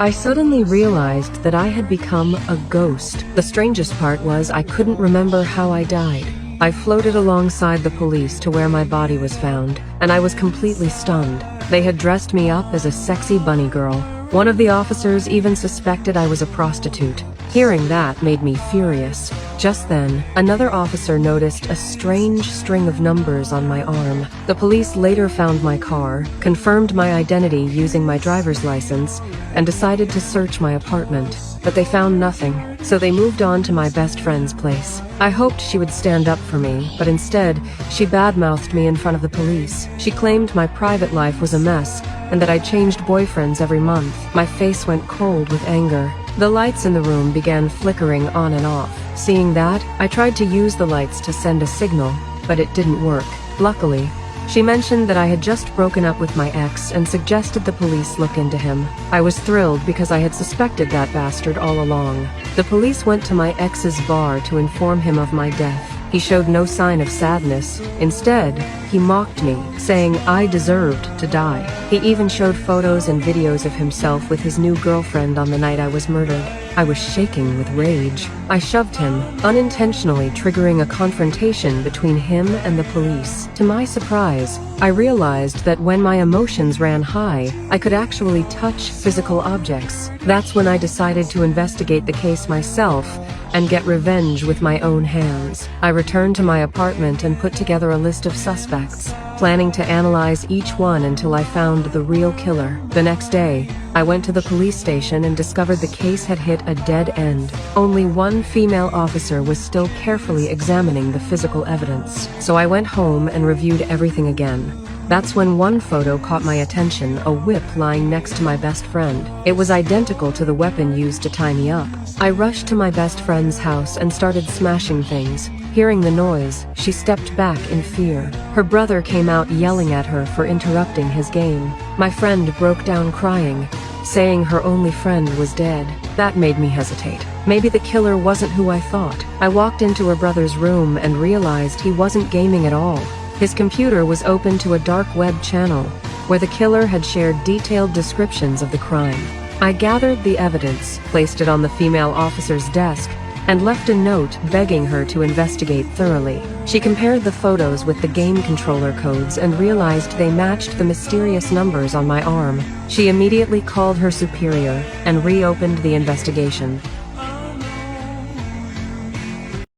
I suddenly realized that I had become a ghost. The strangest part was I couldn't remember how I died. I floated alongside the police to where my body was found, and I was completely stunned. They had dressed me up as a sexy bunny girl. One of the officers even suspected I was a prostitute. Hearing that made me furious. Just then, another officer noticed a strange string of numbers on my arm. The police later found my car, confirmed my identity using my driver's license, and decided to search my apartment. But they found nothing, so they moved on to my best friend's place. I hoped she would stand up for me, but instead, she badmouthed me in front of the police. She claimed my private life was a mess, and that I changed boyfriends every month. My face went cold with anger. The lights in the room began flickering on and off. Seeing that, I tried to use the lights to send a signal, but it didn't work. Luckily, she mentioned that I had just broken up with my ex and suggested the police look into him. I was thrilled because I had suspected that bastard all along. The police went to my ex's bar to inform him of my death. He showed no sign of sadness. Instead, he mocked me, saying I deserved to die. He even showed photos and videos of himself with his new girlfriend on the night I was murdered. I was shaking with rage. I shoved him, unintentionally triggering a confrontation between him and the police. To my surprise, I realized that when my emotions ran high, I could actually touch physical objects. That's when I decided to investigate the case myself and get revenge with my own hands. I returned to my apartment and put together a list of suspects, planning to analyze each one until I found the real killer. The next day, I went to the police station and discovered the case had hit a dead end. Only one female officer was still carefully examining the physical evidence. So I went home and reviewed everything again. That's when one photo caught my attention, a whip lying next to my best friend. It was identical to the weapon used to tie me up. I rushed to my best friend's house and started smashing things. Hearing the noise, she stepped back in fear. Her brother came out yelling at her for interrupting his game. My friend broke down crying, saying her only friend was dead. That made me hesitate. Maybe the killer wasn't who I thought. I walked into her brother's room and realized he wasn't gaming at all. His computer was open to a dark web channel, where the killer had shared detailed descriptions of the crime. I gathered the evidence, placed it on the female officer's desk, and left a note begging her to investigate thoroughly. She compared the photos with the game controller codes and realized they matched the mysterious numbers on my arm. She immediately called her superior and reopened the investigation.